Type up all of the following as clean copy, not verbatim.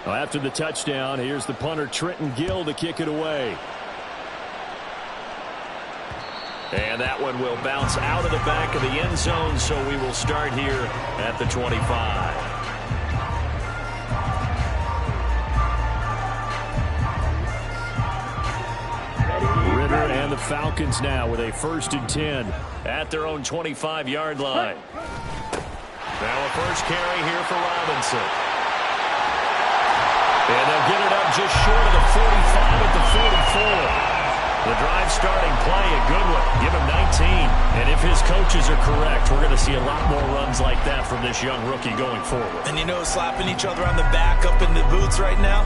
Well, after the touchdown, here's the punter, Trenton Gill, to kick it away. And that one will bounce out of the back of the end zone, so we will start here at the 25. Ritter and the Falcons now with a 1st and 10 at their own 25-yard line. Now a first carry here for Robinson. And they'll get it up just short of the 45 at the 44. The drive starting play, a good one. Give him 19. And if his coaches are correct, we're going to see a lot more runs like that from this young rookie going forward. And you know, slapping each other on the back up in the boots right now?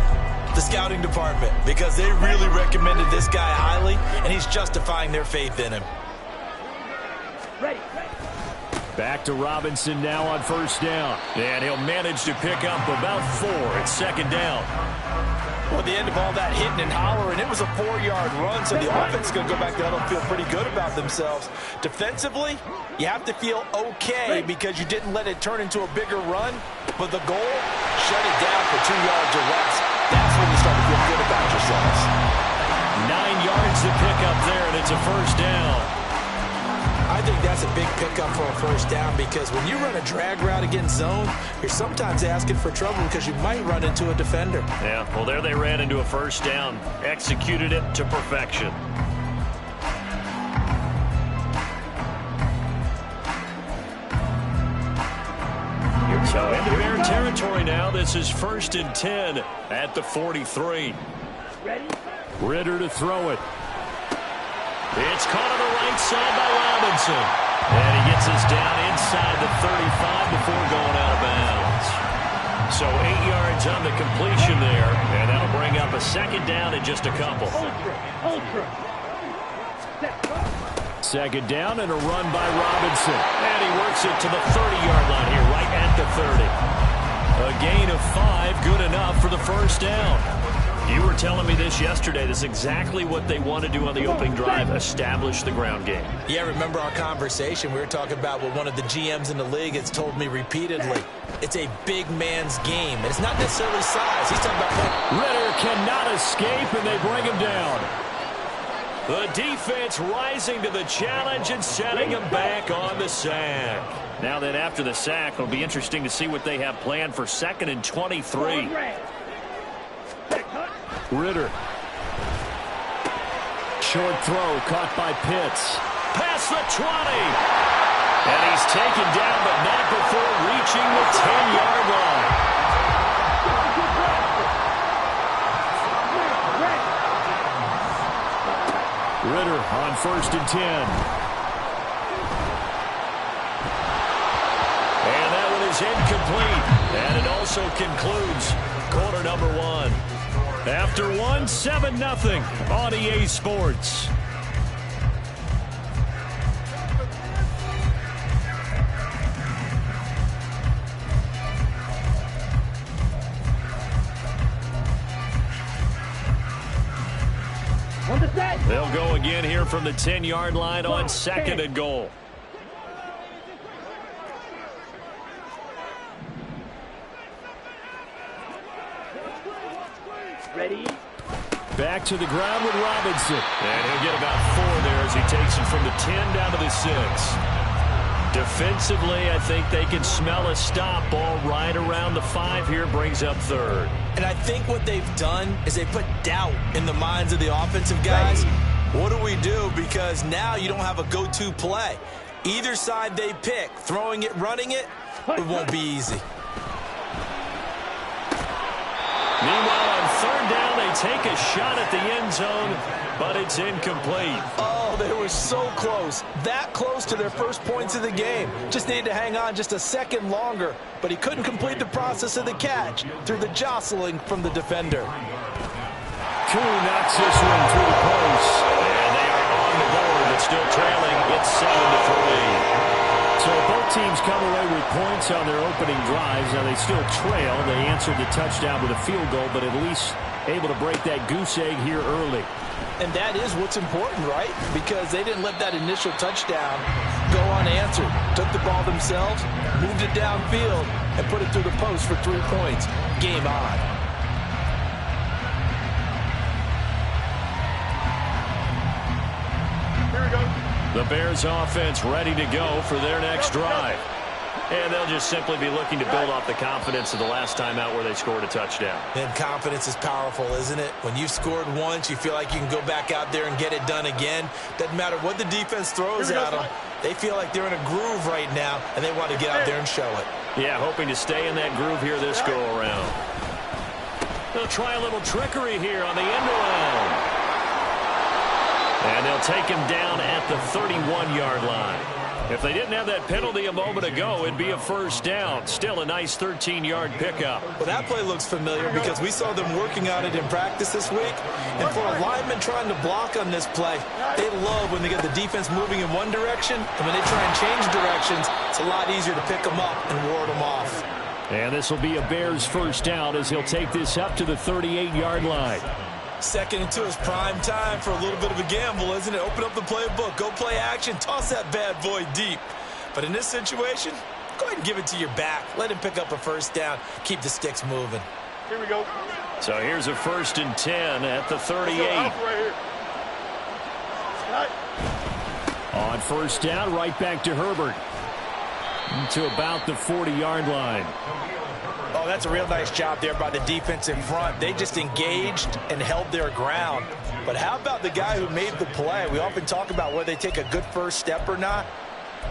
The scouting department, because they really recommended this guy highly, and he's justifying their faith in him. Back to Robinson now on 1st down. And he'll manage to pick up about 4 at 2nd down. Well, at the end of all that hitting and hollering, it was a 4-yard run, so the offense is going to go back there and feel pretty good about themselves. Defensively, you have to feel okay because you didn't let it turn into a bigger run, but the goal, shut it down for 2 yards or less. That's when you start to feel good about yourselves. 9 yards to pick up there, and it's a 1st down. I think that's a big pickup for a 1st down because when you run a drag route against zone, you're sometimes asking for trouble because you might run into a defender. Yeah, well, there they ran into a 1st down. Executed it to perfection. So into Bear territory now. This is 1st and 10 at the 43. Ritter to throw it. It's caught on the right side by Robinson. And he gets us down inside the 35 before going out of bounds. So 8 yards on the completion there. And that'll bring up a 2nd down in just a couple. 2nd down and a run by Robinson. And he works it to the 30-yard line here, right at the 30. A gain of 5, good enough for the 1st down. You were telling me this yesterday. This is exactly what they want to do on the opening drive, establish the ground game. Yeah, remember our conversation? We were talking about what one of the GMs in the league has told me repeatedly. It's a big man's game, and it's not necessarily size. He's talking about... Ritter cannot escape, and they bring him down. The defense rising to the challenge and setting him back on the sack. Now then, after the sack, it'll be interesting to see what they have planned for 2nd and 23. Ritter. Short throw caught by Pitts. Past the 20. And he's taken down, but not before reaching the 10-yard line. Ritter on 1st and 10. And that one is incomplete. And it also concludes quarter number 1. After 1, 7-0 on EA Sports. They'll go again here from the 10-yard line on 2nd and goal. Ready? Back to the ground with Robinson. And he'll get about 4 there as he takes it from the 10 down to the 6. Defensively, I think they can smell a stop. Ball right around the 5 here, brings up 3rd. And I think what they've done is they put doubt in the minds of the offensive guys. What do we do? Because now you don't have a go-to play. Either side they pick, throwing it, running it, it won't be easy. Meanwhile, on 3rd down, they take a shot at the end zone, but it's incomplete. Oh, they were so close. That close to their first points of the game. Just needed to hang on just a second longer, but he couldn't complete the process of the catch through the jostling from the defender. Koo knocks this one through the post. And they are on the board, but still trailing. It's 7-3. So both teams come away with points on their opening drives. Now they still trail. They answered the touchdown with a field goal, but at least able to break that goose egg here early. And that is what's important, right? Because they didn't let that initial touchdown go unanswered. Took the ball themselves, moved it downfield, and put it through the post for 3 points. Game on. The Bears offense ready to go for their next drive. And they'll just simply be looking to build off the confidence of the last time out where they scored a touchdown. And confidence is powerful, isn't it? When you've scored once, you feel like you can go back out there and get it done again. Doesn't matter what the defense throws at them. They feel like they're in a groove right now, and they want to get out there and show it. Yeah, hoping to stay in that groove here this go-around. They'll try a little trickery here on the end around. And they'll take him down at the 31-yard line. If they didn't have that penalty a moment ago, it'd be a first down. Still a nice 13-yard pickup. Well, that play looks familiar because we saw them working on it in practice this week. And for a lineman trying to block on this play, they love when they get the defense moving in one direction. And when they try and change directions, it's a lot easier to pick them up and ward them off. And this will be a Bears first down as he'll take this up to the 38-yard line. Second and 2 is prime time for a little bit of a gamble, isn't it? Open up the playbook, go play action, toss that bad boy deep. But in this situation, go ahead and give it to your back. Let him pick up a first down. Keep the sticks moving. Here we go. So here's a 1st and 10 at the 38. On first down, right back to Herbert. To about the 40-yard line. Oh, that's a real nice job there by the defense in front. They just engaged and held their ground. But how about the guy who made the play? We often talk about whether they take a good first step or not.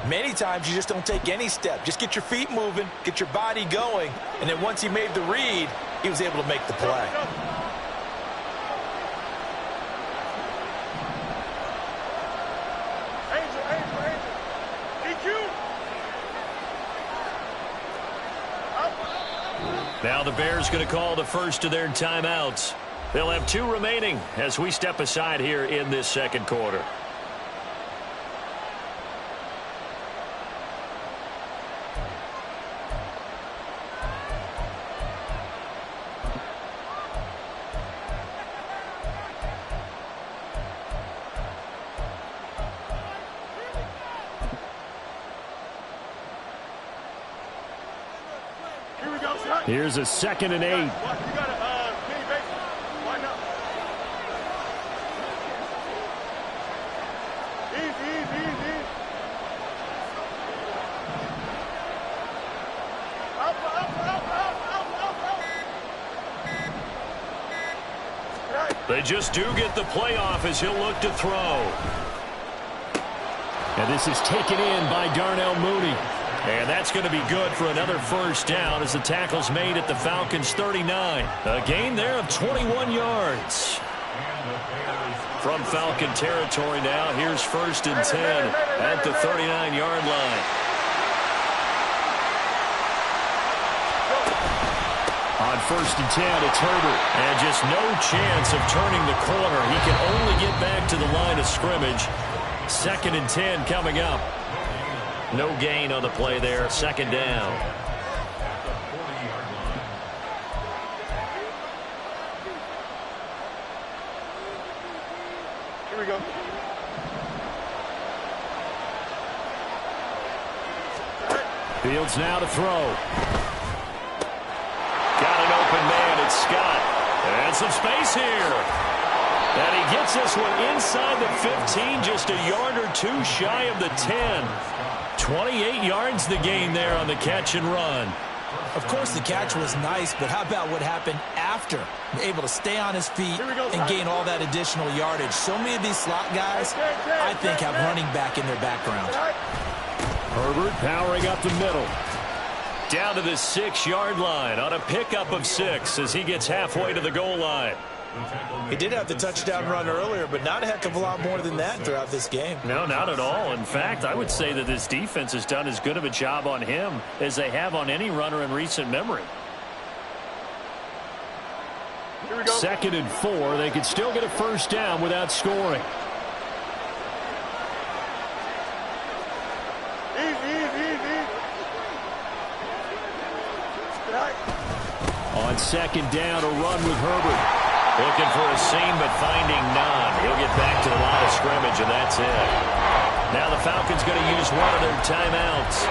Many times you just don't take any step. Just get your feet moving, get your body going, and then once he made the read, he was able to make the play. Now the Bears going to call the first of their timeouts. They'll have 2 remaining as we step aside here in this second quarter. Here's a 2nd and 8. They just do get the playoff as he'll look to throw. And this is taken in by Darnell Mooney. And that's going to be good for another first down as the tackle's made at the Falcons' 39. A gain there of 21 yards. From Falcon territory now, here's 1st and 10 at the 39-yard line. On 1st and 10, it's Herbert. And just no chance of turning the corner. He can only get back to the line of scrimmage. 2nd and 10 coming up. No gain on the play there. 2nd down. Here we go. Fields now to throw. Got an open man. It's Scott. And some space here. And he gets this one inside the 15, just a yard or 2 shy of the 10. 28 yards the gain there on the catch and run. Of course, the catch was nice, but how about what happened after? Able to stay on his feet and gain all that additional yardage. So many of these slot guys, I think, have running back in their background. Herbert powering up the middle. Down to the 6-yard line on a pickup of 6 as he gets halfway to the goal line. He did have the touchdown run earlier, but not a heck of a lot more than that throughout this game. No, not at all. In fact, I would say that this defense has done as good of a job on him as they have on any runner in recent memory. 2nd and 4. They could still get a first down without scoring. On 2nd down, a run with Herbert. Looking for a seam, but finding none. He'll get back to the line of scrimmage, and that's it. Now the Falcons going to use one of their timeouts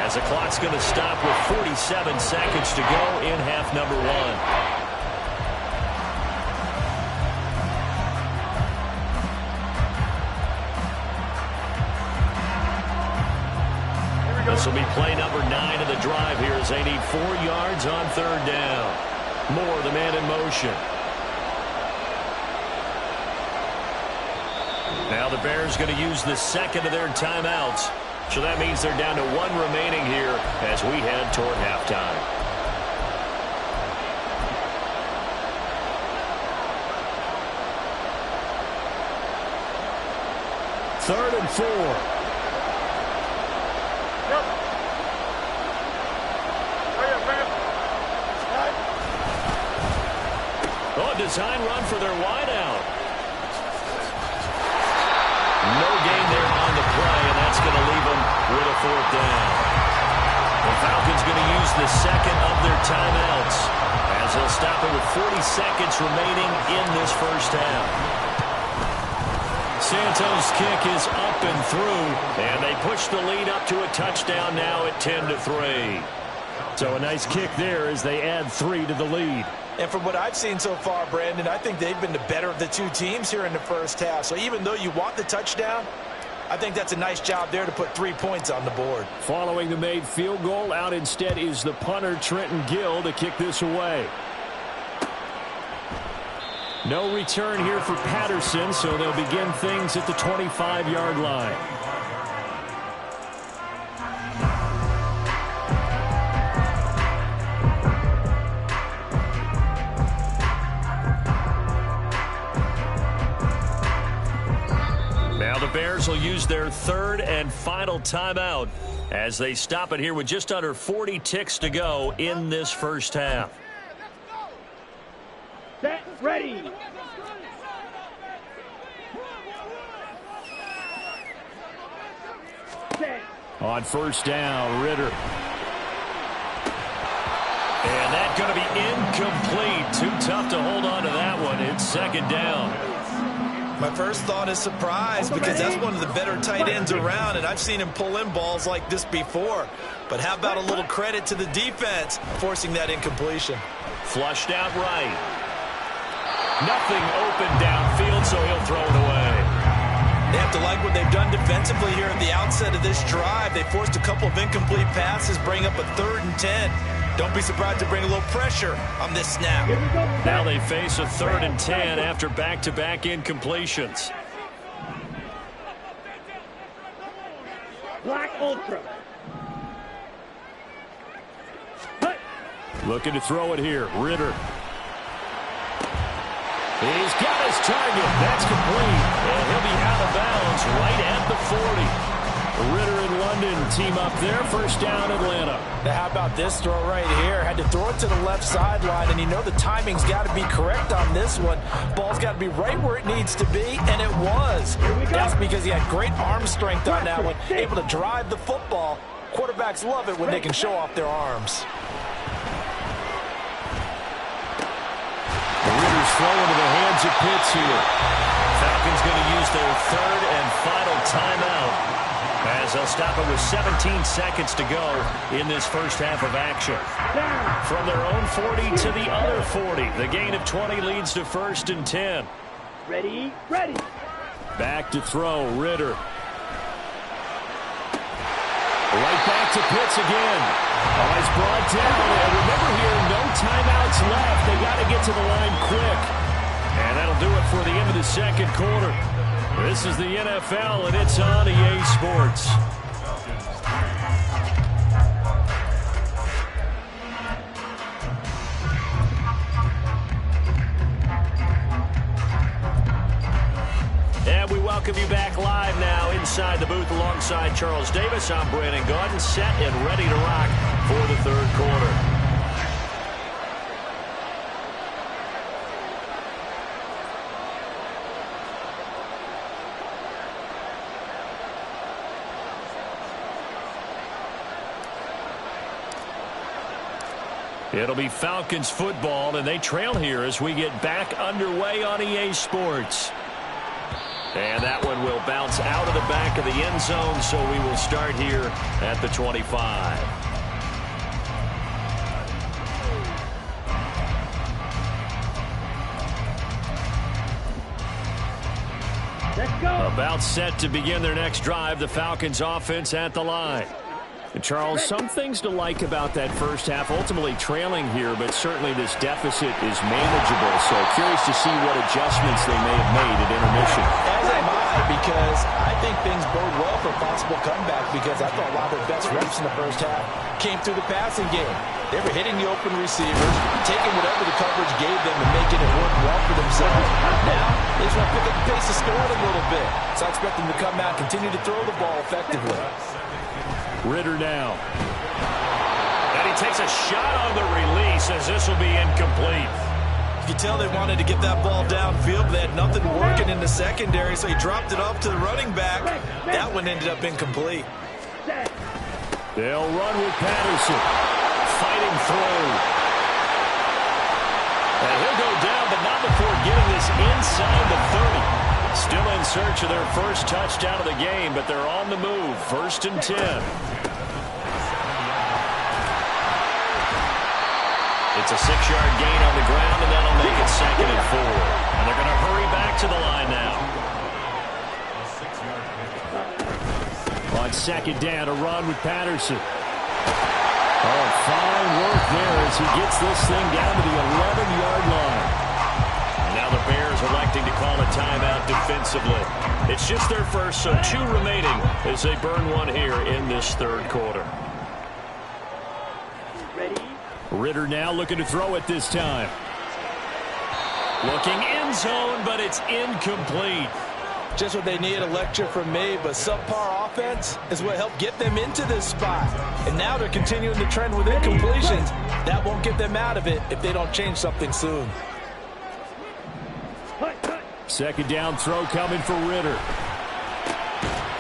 as the clock's going to stop with 47 seconds to go in half number 1. This will be play number 9 of the drive here as they need 4 yards on third down. Moore, the man in motion. Now the Bears going to use the second of their timeouts. So that means they're down to 1 remaining here as we head toward halftime. Third and 4. Oh, design run for their wideout. No gain there on the play, and that's going to leave them with a 4th down. The Falcons going to use the second of their timeouts as they'll stop it with 40 seconds remaining in this first half. Santos' kick is up and through, and they push the lead up to a touchdown now at 10-3. So a nice kick there as they add 3 to the lead. And from what I've seen so far, Brandon, I think they've been the better of the 2 teams here in the first half. So even though you want the touchdown, I think that's a nice job there to put 3 points on the board. Following the made field goal, out instead is the punter, Trenton Gill, to kick this away. No return here for Patterson, so they'll begin things at the 25-yard line. Now the Bears will use their 3rd and final timeout as they stop it here with just under 40 ticks to go in this first half. Set, ready. Set. On first down, Ritter. And that's going to be incomplete. Too tough to hold on to that one. It's 2nd down. My first thought is surprise because that's one of the better tight ends around, and I've seen him pull in balls like this before. But how about a little credit to the defense forcing that incompletion? Flushed out right. Nothing open downfield, so he'll throw it away. They have to like what they've done defensively here at the outset of this drive. They forced a couple of incomplete passes, bring up a 3rd and 10. Don't be surprised to bring a little pressure on this snap. Now they face a 3rd and 10 after back-to-back incompletions. Black Ultra. Looking to throw it here, Ritter. He's got his target. That's complete. And he'll be out of bounds right at the 40. Ritter and London team up there. First down, Atlanta. Now, how about this throw right here? Had to throw it to the left sideline, and you know the timing's got to be correct on this one. Ball's got to be right where it needs to be, and it was. That's because he had great arm strength on that one, able to drive the football. Quarterbacks love it when they can show off their arms. Ritter's throw into the hands of Pitts here. Falcons going to use their 3rd and final timeout as they'll stop it with 17 seconds to go in this first half of action. From their own 40 to the other 40. The gain of 20 leads to 1st and 10. Ready, ready. Back to throw, Ritter. Right back to Pitts again. Oh, he's brought down. And remember here, no timeouts left. They got to get to the line quick. And that'll do it for the end of the 2nd quarter. This is the NFL, and it's on EA Sports. And we welcome you back live now inside the booth alongside Charles Davis. I'm Brandon Gaudin, set and ready to rock for the 3rd quarter. It'll be Falcons football, and they trail here as we get back underway on EA Sports. And that one will bounce out of the back of the end zone, so we will start here at the 25. Let's go. About set to begin their next drive. The Falcons offense at the line. Charles, some things to like about that first half. Ultimately trailing here, but certainly this deficit is manageable. So curious to see what adjustments they may have made at intermission. As am I, because I think things bode well for a possible comeback, because I thought a lot of their best reps in the first half came through the passing game. They were hitting the open receivers, taking whatever the coverage gave them and making it work well for themselves. Now, they just want to pick up the pace of scoring a little bit. So I expect them to come out and continue to throw the ball effectively. Ritter now. And he takes a shot on the release as this will be incomplete. You can tell they wanted to get that ball downfield, but they had nothing working in the secondary, so he dropped it off to the running back. That one ended up incomplete. They'll run with Patterson. Fighting through. And he'll go down, but not before getting this inside the 30. Still in search of their first touchdown of the game, but they're on the move. 1st and 10. It's a 6-yard gain on the ground, and that'll make it 2nd and 4. And they're going to hurry back to the line now. On 2nd down, a run with Patterson. Oh, fine work there as he gets this thing down to the 11-yard line. Now the Bears electing to call a timeout defensively. It's just their first, so 2 remaining as they burn one here in this 3rd quarter. Ready? Ritter now looking to throw it this time. Looking end zone, but it's incomplete. Just what they need, a lecture from me, but subpar offense is what helped get them into this spot. And now they're continuing the trend with incompletions. That won't get them out of it if they don't change something soon. 2nd down throw coming for Ritter.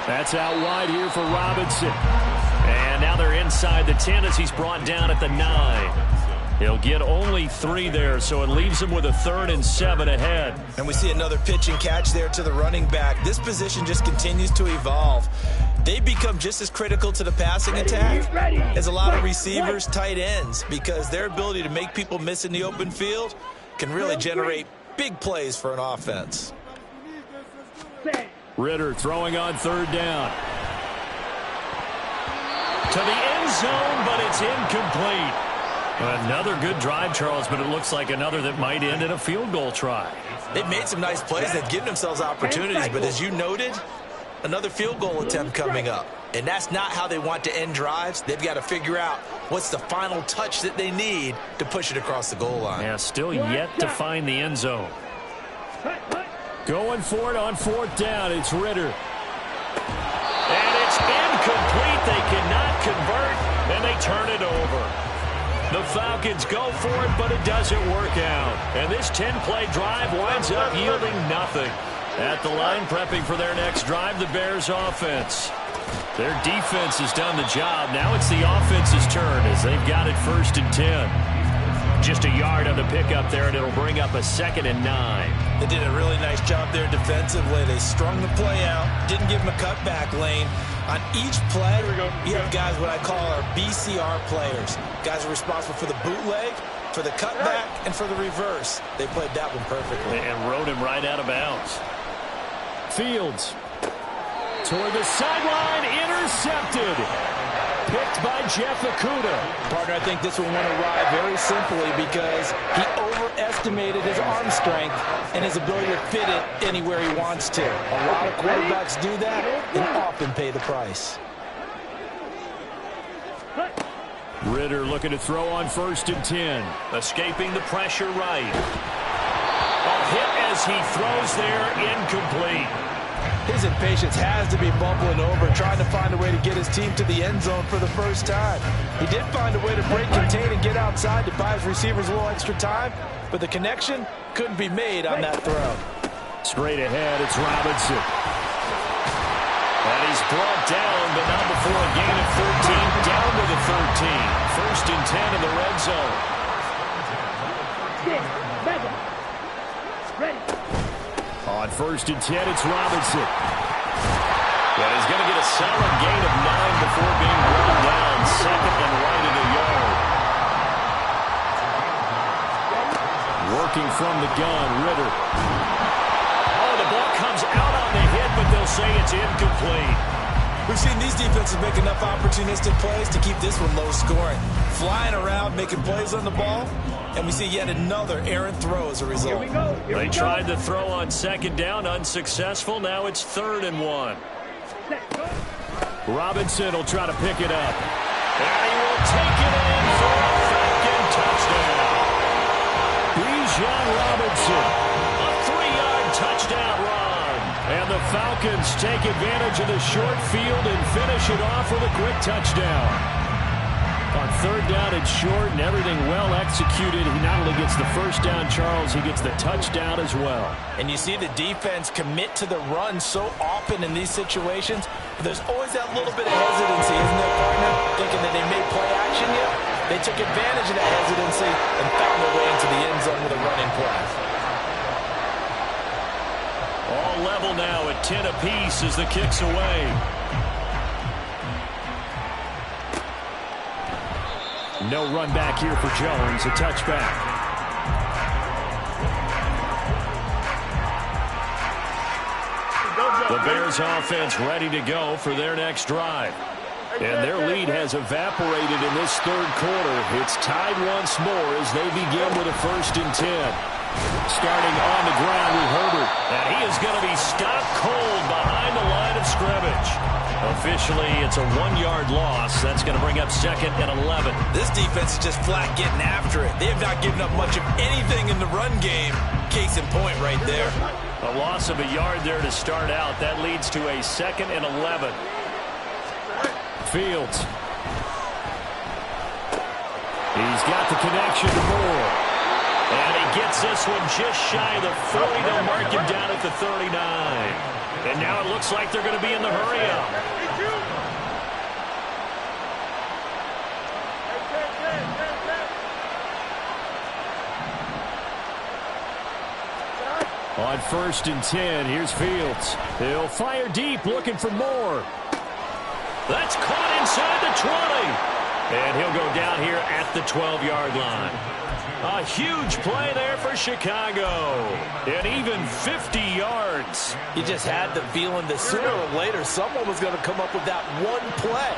That's out wide here for Robinson. And now they're inside the 10 as he's brought down at the 9. He'll get only 3 there, so it leaves him with a 3rd and 7 ahead. And we see another pitch and catch there to the running back. This position just continues to evolve. They become just as critical to the passing attack as a lot of receivers, tight ends, because their ability to make people miss in the open field can really generate big plays for an offense. Ritter throwing on 3rd down. To the end zone, but it's incomplete. Another good drive, Charles, but it looks like another that might end in a field goal try. They've made some nice plays. They've given themselves opportunities, but as you noted, another field goal attempt coming up. And that's not how they want to end drives. They've got to figure out what's the final touch that they need to push it across the goal line. Yeah, still yet to find the end zone. Going for it on 4th down. It's Ritter. And it's incomplete. They cannot convert, and they turn it over. The Falcons go for it, but it doesn't work out. And this 10-play drive winds up yielding nothing. At the line, prepping for their next drive, the Bears offense. Their defense has done the job. Now it's the offense's turn as they've got it 1st and 10. Just a yard on the pickup there, and it'll bring up a 2nd and 9. They did a really nice job there defensively. They strung the play out, didn't give them a cutback lane. On each play, you have guys what I call our BCR players. Guys are responsible for the bootleg, for the cutback, and for the reverse. They played that one perfectly. And rode him right out of bounds. Fields. Toward the sideline, intercepted. Picked by Jeff Okudah. Partner, I think this one went awry very simply because he overestimated his arm strength and his ability to fit it anywhere he wants to. A lot of quarterbacks do that and often pay the price. Ritter looking to throw on 1st and 10. Escaping the pressure right. A hit as he throws there, incomplete. His impatience has to be bubbling over, trying to find a way to get his team to the end zone for the first time. He did find a way to break, contain, and get outside to buy his receivers a little extra time, but the connection couldn't be made on that throw. Straight ahead, it's Robinson. And he's brought down, but not before a gain of 13, down to the 13. 1st and 10 in the red zone. Ready. On 1st and 10, it's Robinson. Well, he's going to get a solid gain of 9 before being run down. 2nd and right at a yard. Working from the gun, Ritter. Oh, the ball comes out on the hit, but they'll say it's incomplete. We've seen these defenses make enough opportunistic plays to keep this one low scoring. Flying around, making plays on the ball, and we see yet another errant throw as a result. Here we go. They tried the throw on second down, unsuccessful. Now it's 3rd and 1. Robinson will try to pick it up. And he will take it in for a Falcon touchdown. Bijan Robinson. A 3-yard touchdown run. And the Falcons take advantage of the short field and finish it off with a quick touchdown. On 3rd down and short and everything well executed. He not only gets the first down, Charles, he gets the touchdown as well. And you see the defense commit to the run so often in these situations. But there's always that little bit of hesitancy, isn't there, partner? Thinking that they may play action yet. They took advantage of that hesitancy and found their way into the end zone with a running play. All level now at 10 apiece as the kick's away. No run back here for Jones. A touchback. The Bears offense ready to go for their next drive. And their lead has evaporated in this 3rd quarter. It's tied once more as they begin with a 1st and 10. Starting on the ground with Herbert. And he is going to be stopped cold behind the line of scrimmage. Officially, it's a 1-yard loss. That's going to bring up 2nd and 11. This defense is just flat getting after it. They have not given up much of anything in the run game. Case in point right there. A loss of a yard there to start out. That leads to a 2nd and 11. Fields. He's got the connection to Moore. And he gets this one just shy of the 40. They'll mark him down at the 39. And now it looks like they're going to be in the hurry-up. On 1st and 10, here's Fields. He'll fire deep, looking for more. That's caught inside the 20. And he'll go down here at the 12-yard line. A huge play there for Chicago. And even 50 yards. You just had the feeling that sooner or later someone was going to come up with that one play.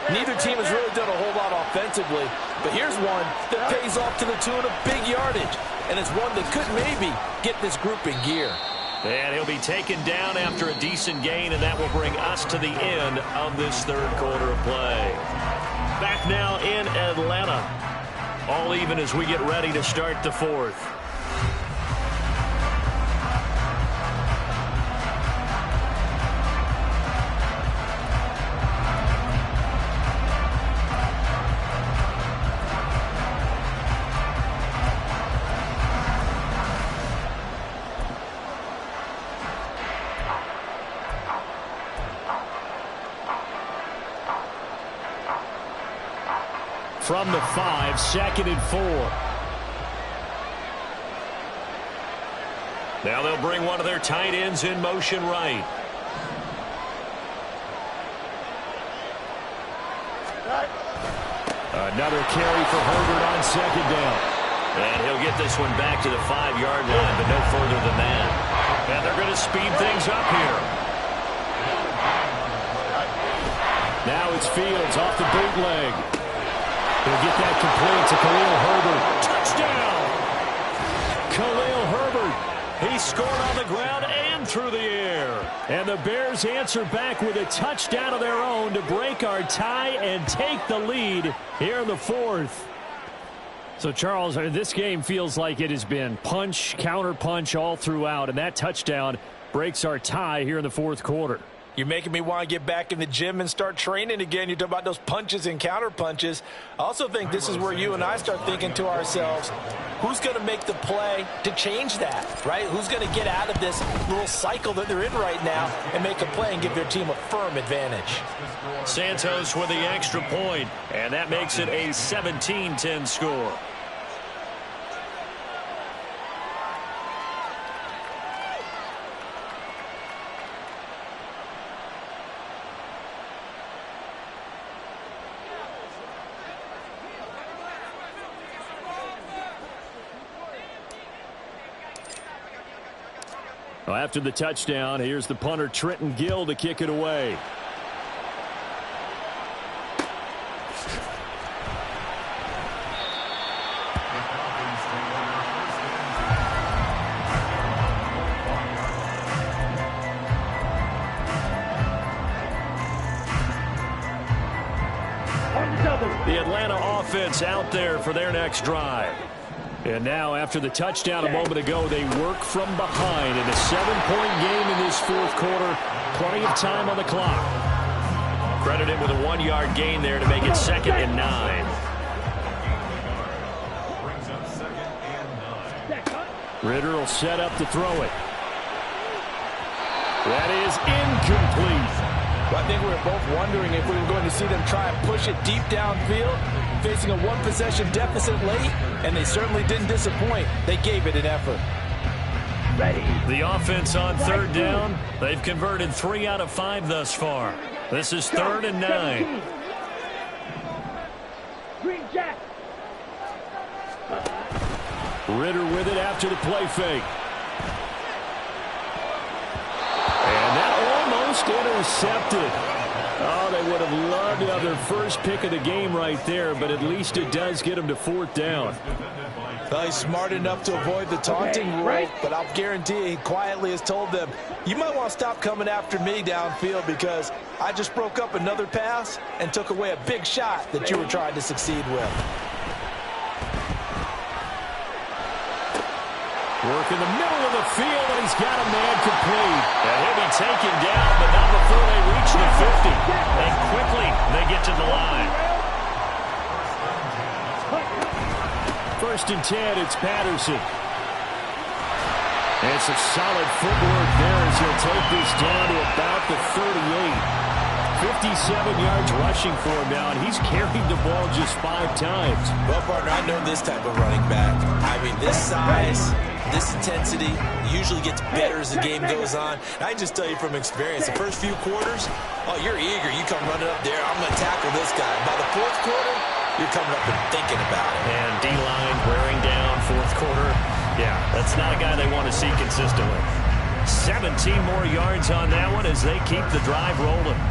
Neither team has really done a whole lot offensively. But here's one that pays off to the tune of big yardage. And it's one that could maybe get this group in gear. And he'll be taken down after a decent gain, and that will bring us to the end of this 3rd quarter of play. Back now in Atlanta. All even as we get ready to start the 4th. From the 5, 2nd and 4. Now they'll bring one of their tight ends in motion right. Another carry for Herbert on 2nd down. And he'll get this one back to the 5-yard line, but no further than that. And they're going to speed things up here. Now it's Fields off the bootleg. He'll get that complete to Khalil Herbert. Touchdown! Khalil Herbert. He scored on the ground and through the air. And the Bears answer back with a touchdown of their own to break our tie and take the lead here in the 4th. So, Charles, this game feels like it has been punch, counter punch all throughout, and that touchdown breaks our tie here in the 4th quarter. You're making me want to get back in the gym and start training again. You're talking about those punches and counter punches. I also think this is where you and I start thinking to ourselves, who's going to make the play to change that, right? Who's going to get out of this little cycle that they're in right now and make a play and give their team a firm advantage? Santos with the extra point, and that makes it a 17-10 score. Well, after the touchdown, here's the punter Trenton Gill to kick it away. The Atlanta offense out there for their next drive. And now, after the touchdown a moment ago, they work from behind in a 7-point game in this fourth quarter. Plenty of time on the clock. Credit him with a 1-yard gain there to make it 2nd and 9. Ritter will set up to throw it. That is incomplete. Well, I think we were both wondering if we were going to see them try and push it deep downfield, facing a one-possession deficit late, and they certainly didn't disappoint. They gave it an effort. Ready. The offense on 3rd down. They've converted 3 out of 5 thus far. This is 3rd and 9. Green Jack. Ritter with it after the play fake. And that almost intercepted. Oh, they would have loved to have their first pick of the game right there, but at least it does get them to 4th down. Well, he's smart enough to avoid the taunting rule, but I'll guarantee he quietly has told them, you might want to stop coming after me downfield because I just broke up another pass and took away a big shot that you were trying to succeed with. Work in the middle of the field, and he's got a man complete. And he'll be taken down, but not before they reach the 50. And quickly, they get to the line. 1st and 10, it's Patterson. And some solid footwork there as he'll take this down to about the 38. 57 yards rushing for him now, and he's carried the ball just 5 times. Well, partner, I know this type of running back. I mean, this size, this intensity usually gets better as the game goes on. And I just tell you from experience, the first few quarters, oh, you're eager. You come running up there, I'm going to tackle this guy. By the 4th quarter, you're coming up and thinking about it. And D-line wearing down 4th quarter. Yeah, that's not a guy they want to see consistently. 17 more yards on that one as they keep the drive rolling.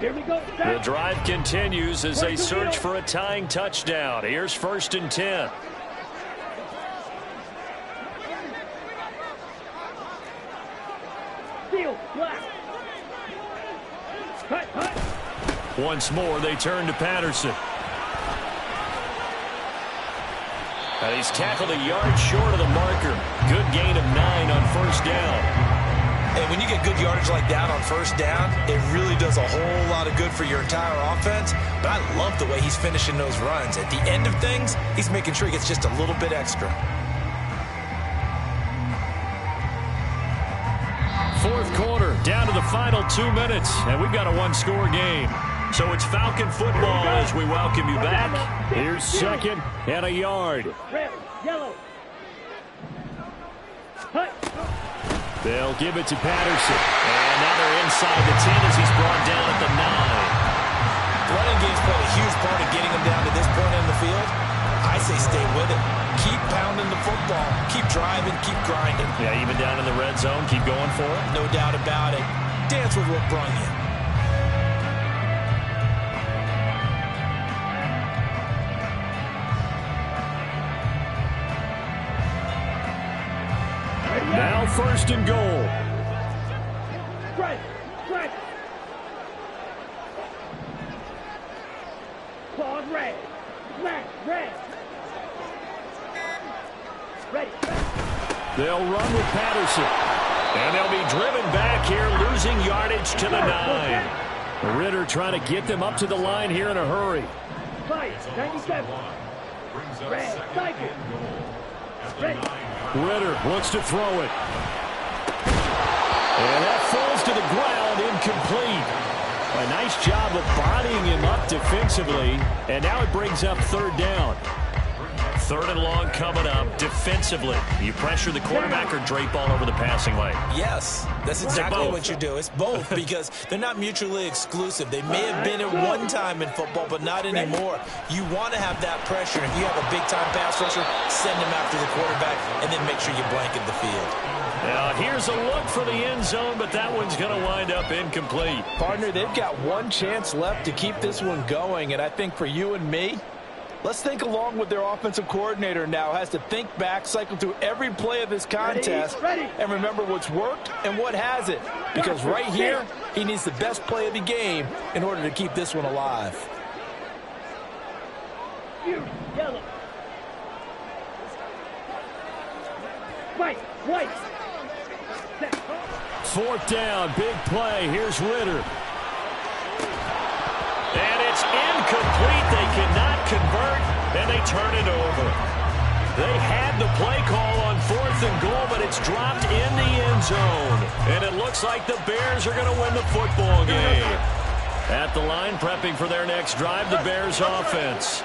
Here we go. The drive continues as they search for a tying touchdown. Here's 1st and 10. Field black. Cut. Once more, they turn to Patterson. And he's tackled a yard short of the marker. Good gain of 9 on 1st down. And when you get good yardage like that on 1st down, it really does a whole lot of good for your entire offense. But I love the way he's finishing those runs. At the end of things, he's making sure he gets just a little bit extra. 4th quarter, down to the final 2 minutes, and we've got a 1-score game. So it's Falcon football as we welcome you back. Here's 2nd and a yard. Red, yellow. Hut. They'll give it to Patterson. And now they're inside the 10 as he's brought down at the 9. Running game's played a huge part of getting him down to this point in the field. I say stay with it. Keep pounding the football. Keep driving. Keep grinding. Yeah, even down in the red zone, keep going for it. No doubt about it. Dance with what brung you. Now 1st and goal. Strike. Claude red. Black, red. Ready. They'll run with Patterson. And they'll be driven back here, losing yardage to the 9. Ritter trying to get them up to the line here in a hurry. Fight, 97. Red, cycle. Ready. Ritter looks to throw it. And that falls to the ground, incomplete. A nice job of bodying him up defensively. And now it brings up 3rd down. 3rd and long coming up defensively. You pressure the quarterback or drape all over the passing lane? Yes, that's exactly what you do. It's both because they're not mutually exclusive. They may have been at one time in football, but not anymore. You want to have that pressure. If you have a big-time pass rusher, send him after the quarterback and then make sure you blanket the field. Now, here's a look for the end zone, but that one's going to wind up incomplete. Partner, they've got one chance left to keep this one going, and I think for you and me, Let's think along with their offensive coordinator now. Has to think back, cycle through every play of this contest, and remember what's worked and what hasn't. Because right here, he needs the best play of the game in order to keep this one alive. Yellow. White. Fourth down, big play. Here's Ritter. And it's incomplete. They cannot convert, and they turn it over. They had the play call on 4th and goal, but it's dropped in the end zone. And it looks like the Bears are going to win the football game. At the line, prepping for their next drive, the Bears offense.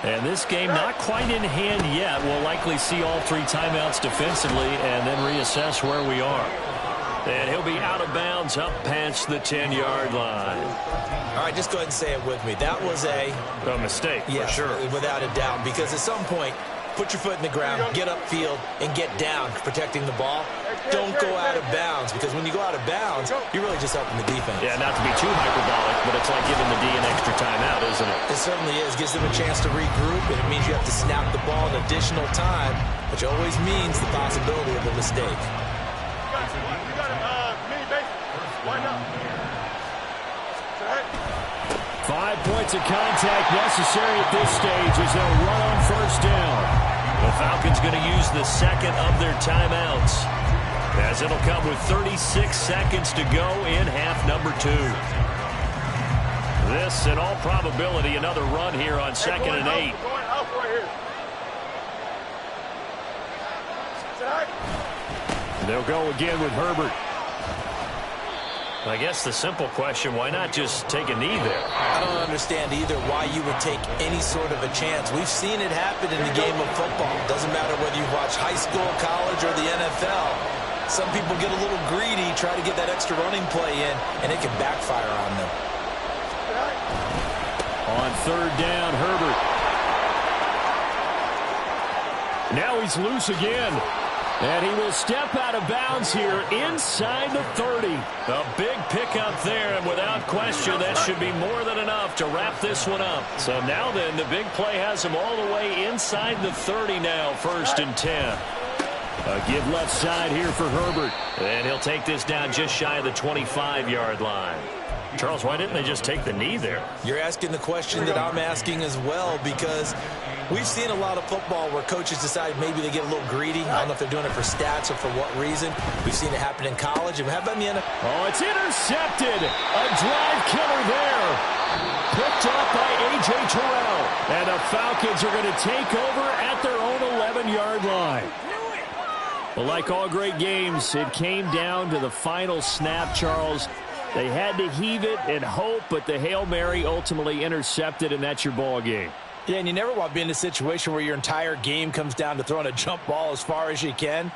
And this game not quite in hand yet. We'll likely see all 3 timeouts defensively and then reassess where we are. And he'll be out of bounds up past the 10-yard line. All right, just go ahead and say it with me. That was a mistake, for sure. Without a doubt, because at some point, put your foot in the ground, get upfield, and get down protecting the ball. Don't go out of bounds, because when you go out of bounds, you're really just helping the defense. Yeah, not to be too hyperbolic, but it's like giving the D an extra timeout, isn't it? It certainly is. Gives them a chance to regroup, and it means you have to snap the ball an additional time, which always means the possibility of a mistake. 5 points of contact necessary at this stage as they'll run on first down. The Falcons going to use the second of their timeouts, as it'll come with 36 seconds to go in half number 2. This, in all probability, another run here on 2nd and 8. They'll go again with Herbert. I guess the simple question, why not just take a knee there? I don't understand either why you would take any sort of a chance. We've seen it happen in the game of football. Doesn't matter whether you watch high school, college, or the NFL. Some people get a little greedy, try to get that extra running play in, and it can backfire on them. On 3rd down, Herbert. Now he's loose again. And he will step out of bounds here inside the 30. A big pickup there, and without question, that should be more than enough to wrap this one up. So now then, the big play has him all the way inside the 30 now, 1st and 10. A give left side here for Herbert. And he'll take this down just shy of the 25-yard line. Charles, why didn't they just take the knee there? You're asking the question that I'm asking as well, because we've seen a lot of football where coaches decide maybe they get a little greedy. I don't know if they're doing it for stats or for what reason. We've seen it happen in college. And how about in the NFL? Oh, it's intercepted. A drive killer there. Picked up by A.J. Terrell. And the Falcons are going to take over at their own 11-yard line. Well, like all great games, it came down to the final snap, Charles. They had to heave it and hope, but the Hail Mary ultimately intercepted, and that's your ball game. Yeah, and you never want to be in a situation where your entire game comes down to throwing a jump ball as far as you can.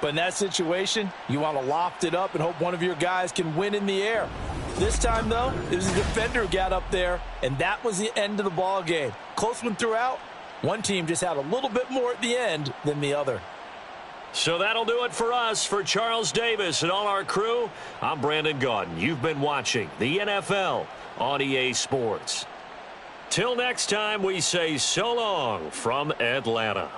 But in that situation, you want to loft it up and hope one of your guys can win in the air. This time, though, it was a defender who got up there, and that was the end of the ball game. Close one throughout. One team just had a little bit more at the end than the other. So that'll do it for us. For Charles Davis and all our crew, I'm Brandon Gaudin. You've been watching the NFL on EA Sports. Till next time, we say so long from Atlanta.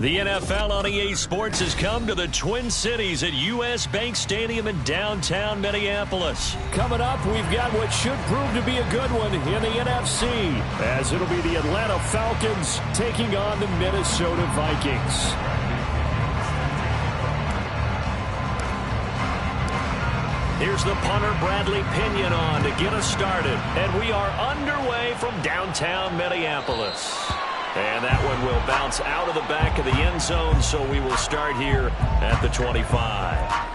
The NFL on EA Sports has come to the Twin Cities at U.S. Bank Stadium in downtown Minneapolis. Coming up, we've got what should prove to be a good one in the NFC, as it'll be the Atlanta Falcons taking on the Minnesota Vikings. Here's the punter, Bradley Pinion, on to get us started. And we are underway from downtown Minneapolis. And that one will bounce out of the back of the end zone, so we will start here at the 25.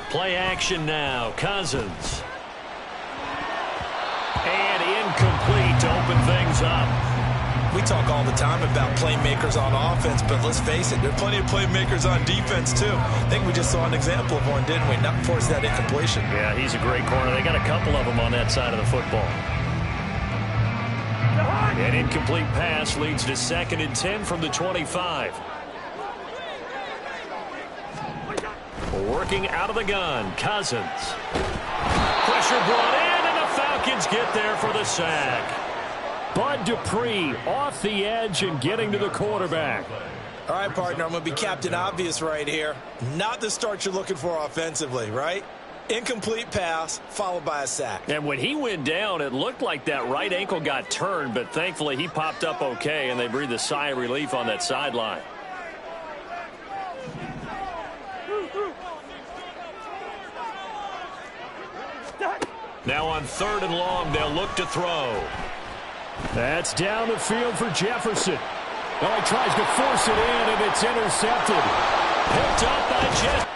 Play action now. Cousins. And incomplete to open things up. We talk all the time about playmakers on offense, but let's face it, there are plenty of playmakers on defense, too. I think we just saw an example of one, didn't we? Not force that incompletion. Yeah, he's a great corner. They got a couple of them on that side of the football. An incomplete pass leads to 2nd and 10 from the 25. Working out of the gun, Cousins. Pressure brought in, and the Falcons get there for the sack. Bud Dupree off the edge and getting to the quarterback. All right, partner, I'm going to be Captain Obvious right here. Not the start you're looking for offensively, right? Incomplete pass, followed by a sack. And when he went down, it looked like that right ankle got turned, but thankfully he popped up okay, and they breathed a sigh of relief on that sideline. Now on 3rd and long, they'll look to throw. That's down the field for Jefferson. Oh, he tries to force it in, and it's intercepted. Picked up by Jefferson.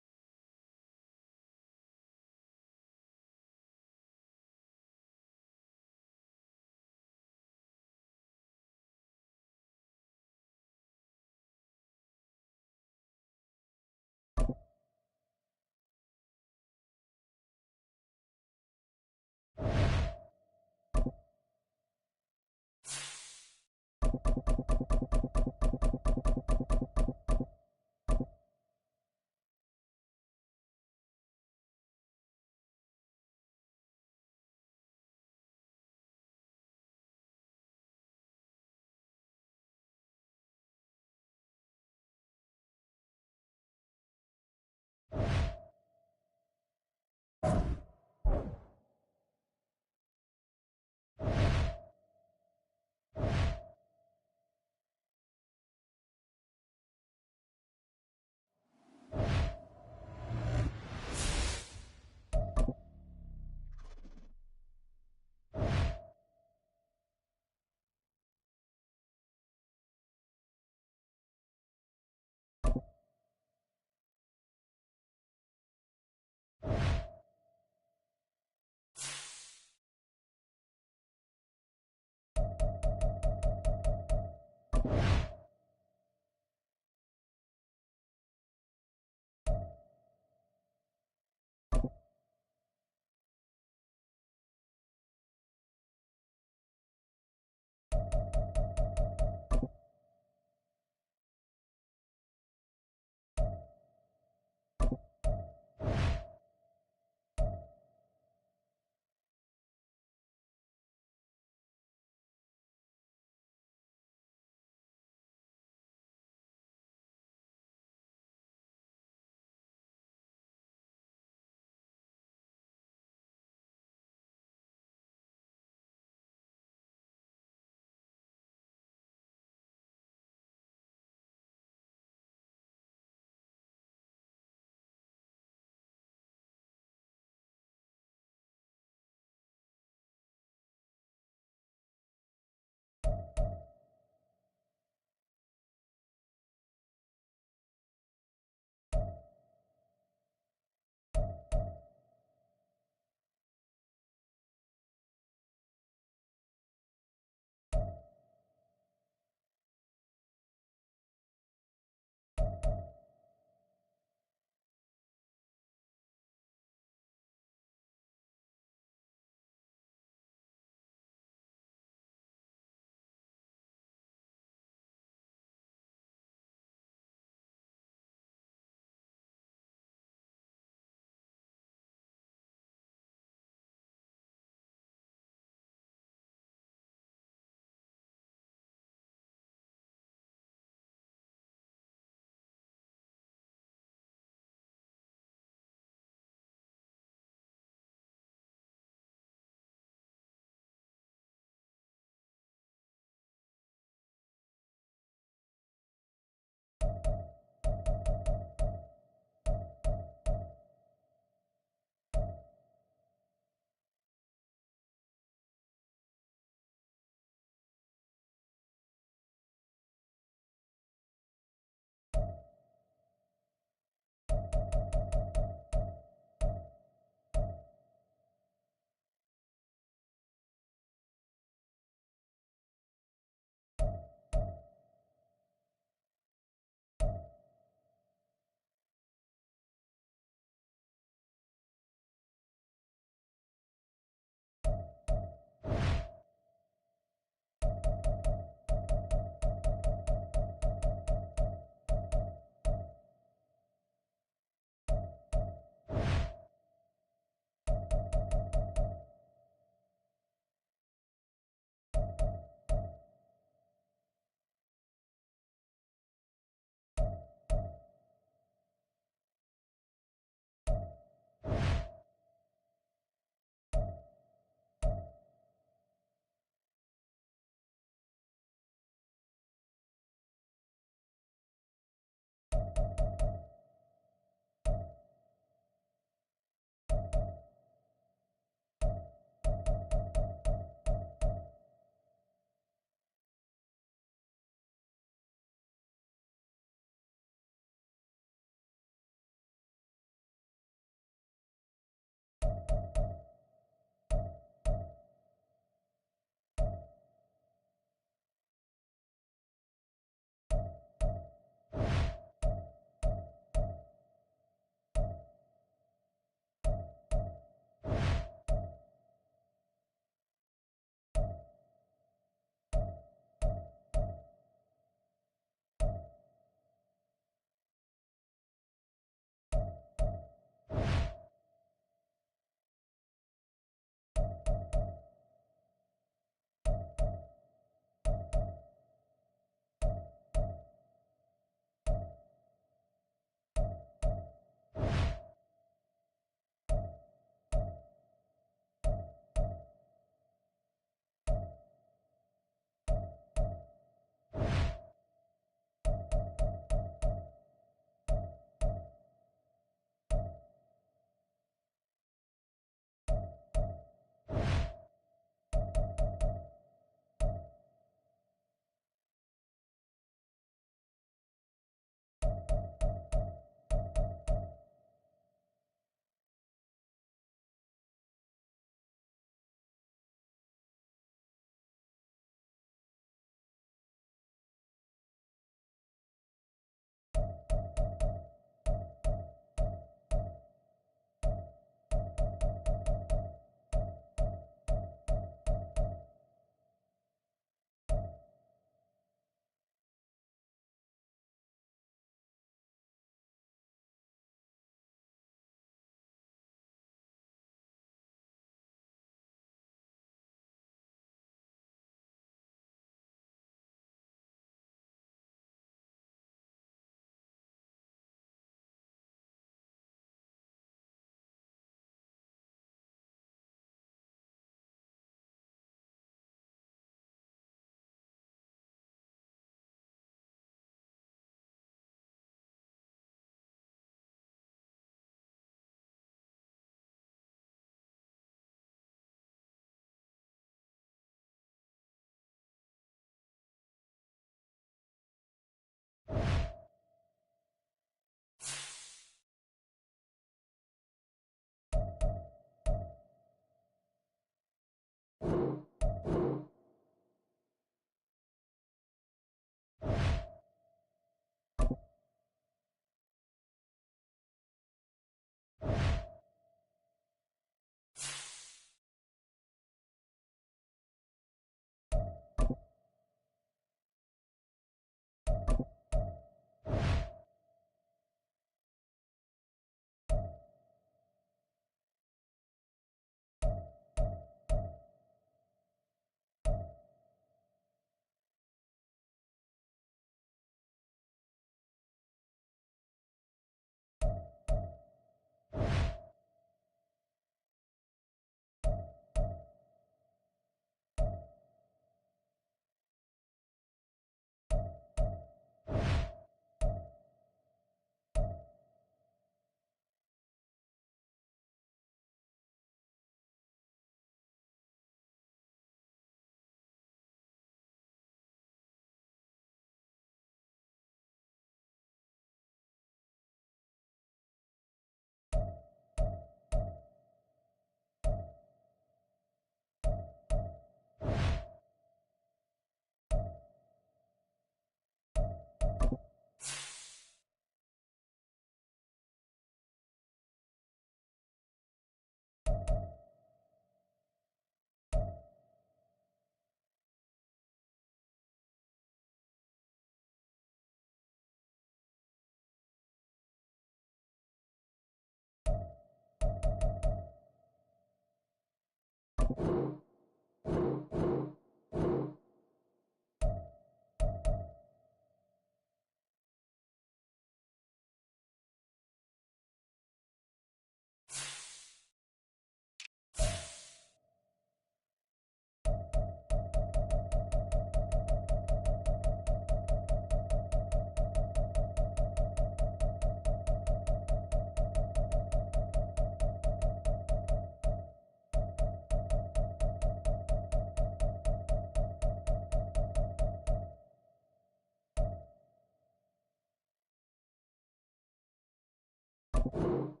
Ready.